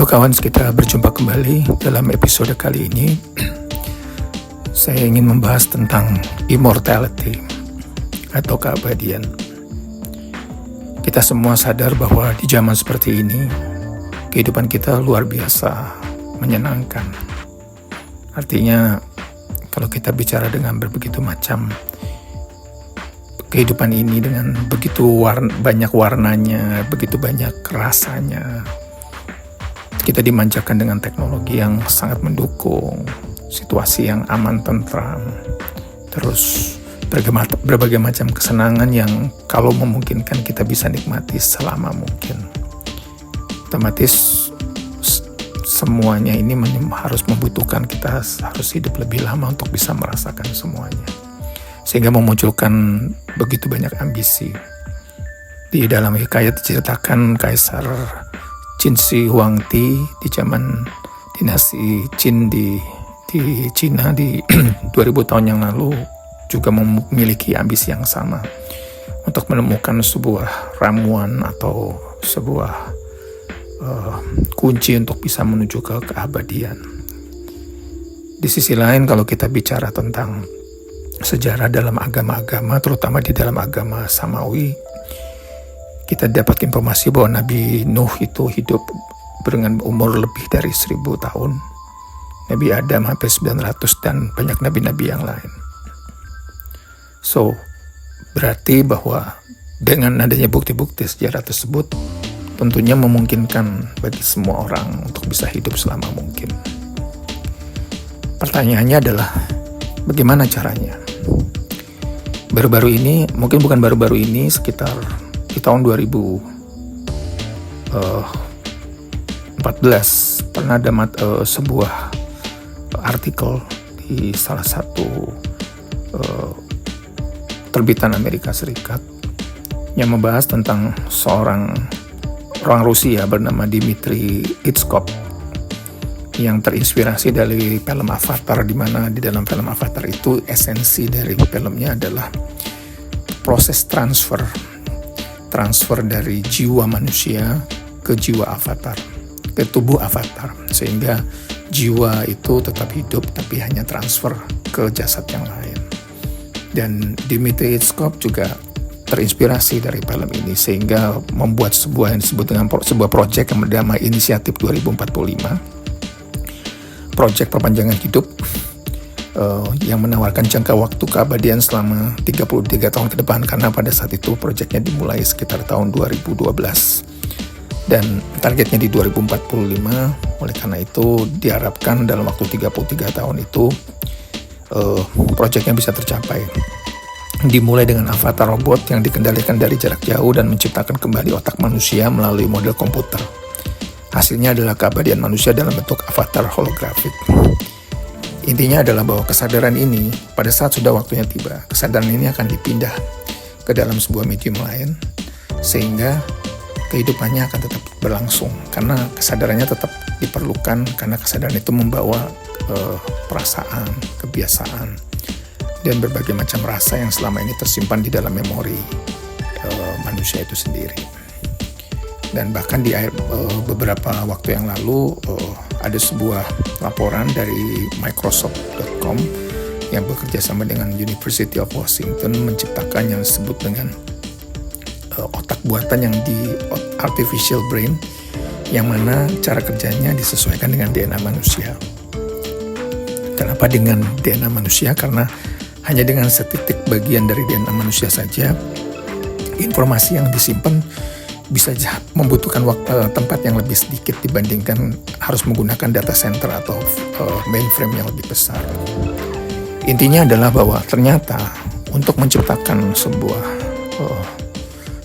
Halo kawan, kita berjumpa kembali dalam episode kali ini. Saya ingin membahas tentang immortality atau keabadian. Kita semua sadar bahwa di zaman seperti ini, kehidupan kita luar biasa menyenangkan. Artinya, kalau kita bicara dengan berbegitu macam kehidupan ini dengan begitu banyak warnanya, begitu banyak rasanya, kita dimanjakan dengan teknologi yang sangat mendukung, situasi yang aman, tentram, terus berbagai macam kesenangan yang kalau memungkinkan kita bisa nikmati selama mungkin. Otomatis semuanya ini harus membutuhkan kita harus hidup lebih lama untuk bisa merasakan semuanya. Sehingga memunculkan begitu banyak ambisi. Di dalam hikayat diceritakan Kaisar Qin Shi Huangdi di zaman dinasti Qin di Cina di 2000 tahun yang lalu juga memiliki ambisi yang sama untuk menemukan sebuah ramuan atau sebuah kunci untuk bisa menuju ke keabadian. Di sisi lain, kalau kita bicara tentang sejarah dalam agama-agama, terutama di dalam agama Samawi, kita dapat informasi bahwa Nabi Nuh itu hidup dengan umur lebih dari 1000 tahun. Nabi Adam hampir 900 dan banyak nabi-nabi yang lain. So, berarti bahwa dengan adanya bukti-bukti sejarah tersebut, tentunya memungkinkan bagi semua orang untuk bisa hidup selama mungkin. Pertanyaannya adalah, bagaimana caranya? Baru-baru ini, mungkin bukan baru-baru ini, sekitar di tahun 2014 pernah ada sebuah artikel di salah satu terbitan Amerika Serikat yang membahas tentang seorang orang Rusia bernama Dmitry Itskov yang terinspirasi dari film Avatar, di mana di dalam film Avatar itu esensi dari filmnya adalah proses transfer dari jiwa manusia ke jiwa avatar, ke tubuh avatar, sehingga jiwa itu tetap hidup tapi hanya transfer ke jasad yang lain. Dan Dmitry Itskov juga terinspirasi dari film ini sehingga membuat sebuah yang disebut dengan sebuah proyek yang bernama Inisiatif 2045, proyek perpanjangan hidup yang menawarkan jangka waktu keabadian selama 33 tahun ke depan, karena pada saat itu proyeknya dimulai sekitar tahun 2012 dan targetnya di 2045. Oleh karena itu diharapkan dalam waktu 33 tahun itu proyeknya bisa tercapai. Dimulai dengan avatar robot yang dikendalikan dari jarak jauh dan menciptakan kembali otak manusia melalui model komputer. Hasilnya adalah keabadian manusia dalam bentuk avatar holografik. Intinya adalah bahwa kesadaran ini, pada saat sudah waktunya tiba, kesadaran ini akan dipindah ke dalam sebuah medium lain, sehingga kehidupannya akan tetap berlangsung, karena kesadarannya tetap diperlukan, karena kesadaran itu membawa perasaan, kebiasaan, dan berbagai macam rasa yang selama ini tersimpan di dalam memori manusia itu sendiri. Dan bahkan di beberapa waktu yang lalu ada sebuah laporan dari Microsoft.com yang bekerja sama dengan University of Washington menciptakan yang disebut dengan otak buatan yang di artificial brain, yang mana cara kerjanya disesuaikan dengan DNA manusia. Kenapa dengan DNA manusia? Karena hanya dengan setitik bagian dari DNA manusia saja, informasi yang disimpan bisa membutuhkan tempat yang lebih sedikit dibandingkan harus menggunakan data center atau mainframe yang lebih besar. Intinya adalah bahwa ternyata untuk menciptakan sebuah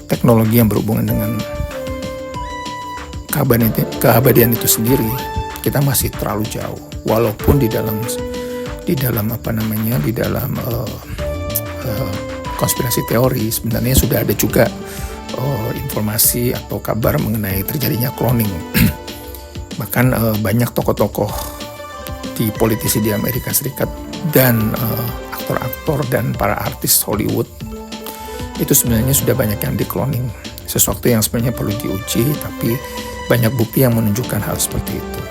teknologi yang berhubungan dengan keabadian itu sendiri, kita masih terlalu jauh. Walaupun di dalam konspirasi teori sebenarnya sudah ada juga informasi atau kabar mengenai terjadinya cloning. Bahkan banyak tokoh-tokoh di politisi di Amerika Serikat dan aktor-aktor dan para artis Hollywood itu sebenarnya sudah banyak yang di cloning sesuatu yang sebenarnya perlu diuji, tapi banyak bukti yang menunjukkan hal seperti itu.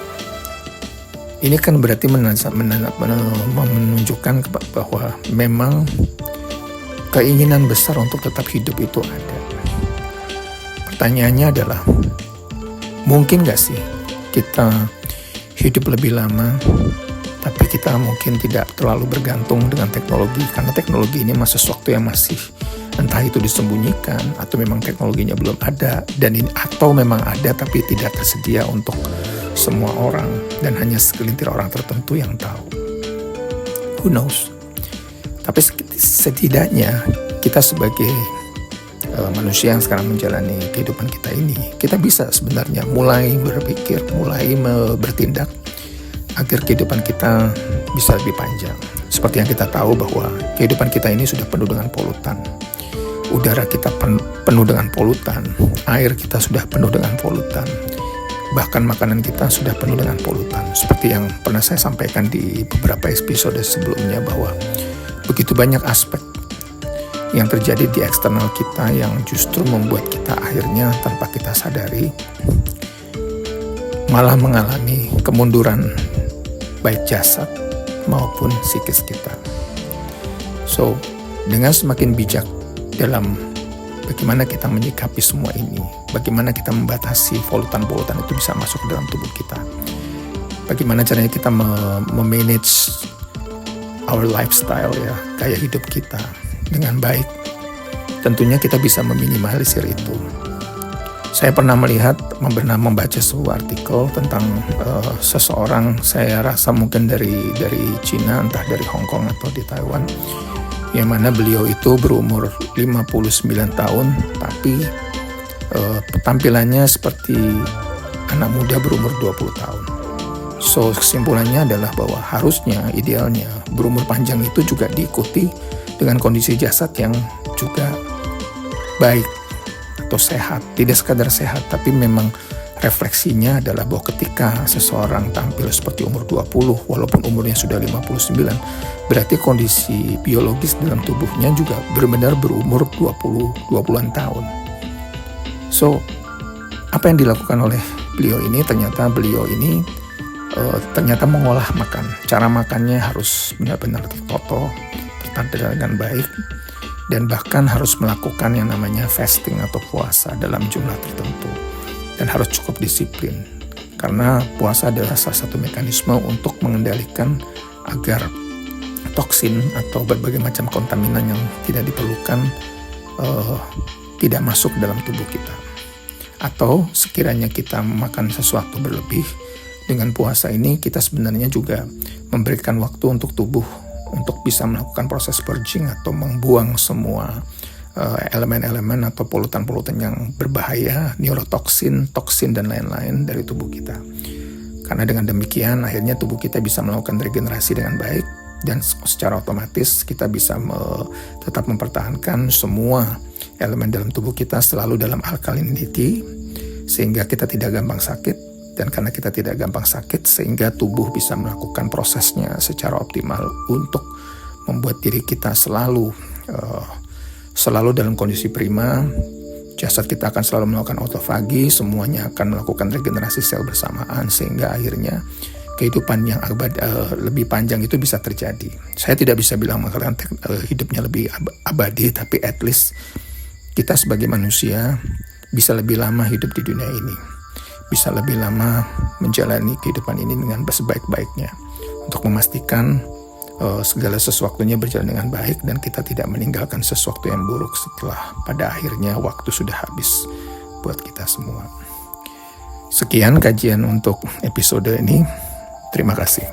Ini kan berarti menunjukkan bahwa memang keinginan besar untuk tetap hidup itu ada. Pertanyaannya adalah, mungkin gak sih kita hidup lebih lama, tapi kita mungkin tidak terlalu bergantung dengan teknologi, karena teknologi ini masih sesuatu yang masih entah itu disembunyikan atau memang teknologinya belum ada, dan ini atau memang ada tapi tidak tersedia untuk semua orang dan hanya segelintir orang tertentu yang tahu. Who knows? Tapi setidaknya kita sebagai manusia yang sekarang menjalani kehidupan kita ini, kita bisa sebenarnya mulai berpikir, mulai bertindak agar kehidupan kita bisa lebih panjang. Seperti yang kita tahu bahwa kehidupan kita ini sudah penuh dengan polutan. Udara kita penuh dengan polutan, air kita sudah penuh dengan polutan, bahkan makanan kita sudah penuh dengan polutan. Seperti yang pernah saya sampaikan di beberapa episode sebelumnya, bahwa begitu banyak aspek yang terjadi di eksternal kita yang justru membuat kita akhirnya tanpa kita sadari malah mengalami kemunduran baik jasad maupun psikis kita. So, dengan semakin bijak dalam bagaimana kita menyikapi semua ini, bagaimana kita membatasi polutan-polutan itu bisa masuk ke dalam tubuh kita, bagaimana caranya kita memanage our lifestyle, ya, gaya hidup kita dengan baik, tentunya kita bisa meminimalisir itu. Saya pernah membaca sebuah artikel tentang seseorang, saya rasa mungkin dari Cina, entah dari Hong Kong atau di Taiwan, yang mana beliau itu berumur 59 tahun, tapi tampilannya seperti anak muda berumur 20 tahun. So, kesimpulannya adalah bahwa harusnya, idealnya, berumur panjang itu juga diikuti dengan kondisi jasad yang juga baik atau sehat. Tidak sekadar sehat, tapi memang refleksinya adalah bahwa ketika seseorang tampil seperti umur 20, walaupun umurnya sudah 59, berarti kondisi biologis dalam tubuhnya juga benar-benar berumur 20-an tahun. So, apa yang dilakukan oleh beliau ini, ternyata beliau ini mengolah makan. Cara makannya harus benar-benar tertata, tertata dengan baik, dan bahkan harus melakukan yang namanya fasting atau puasa dalam jumlah tertentu. Dan harus cukup disiplin, karena puasa adalah salah satu mekanisme untuk mengendalikan agar toksin atau berbagai macam kontaminan yang tidak diperlukan tidak masuk dalam tubuh kita. Atau sekiranya kita makan sesuatu berlebih, dengan puasa ini kita sebenarnya juga memberikan waktu untuk tubuh untuk bisa melakukan proses purging atau membuang semua elemen-elemen atau polutan-polutan yang berbahaya, neurotoksin, toksin, dan lain-lain dari tubuh kita. Karena dengan demikian akhirnya tubuh kita bisa melakukan regenerasi dengan baik, dan secara otomatis kita bisa tetap mempertahankan semua elemen dalam tubuh kita selalu dalam alkalinity, sehingga kita tidak gampang sakit. Dan karena kita tidak gampang sakit, sehingga tubuh bisa melakukan prosesnya secara optimal untuk membuat diri kita selalu dalam kondisi prima. Jasad kita akan selalu melakukan autofagi, semuanya akan melakukan regenerasi sel bersamaan, sehingga akhirnya kehidupan yang lebih panjang itu bisa terjadi. Saya tidak bisa bilang mengatakan hidupnya lebih abadi, tapi at least kita sebagai manusia bisa lebih lama hidup di dunia ini, bisa lebih lama menjalani kehidupan ini dengan sebaik-baiknya, untuk memastikan segala sesuatunya berjalan dengan baik dan kita tidak meninggalkan sesuatu yang buruk setelah pada akhirnya waktu sudah habis buat kita semua. Sekian kajian untuk episode ini. Terima kasih.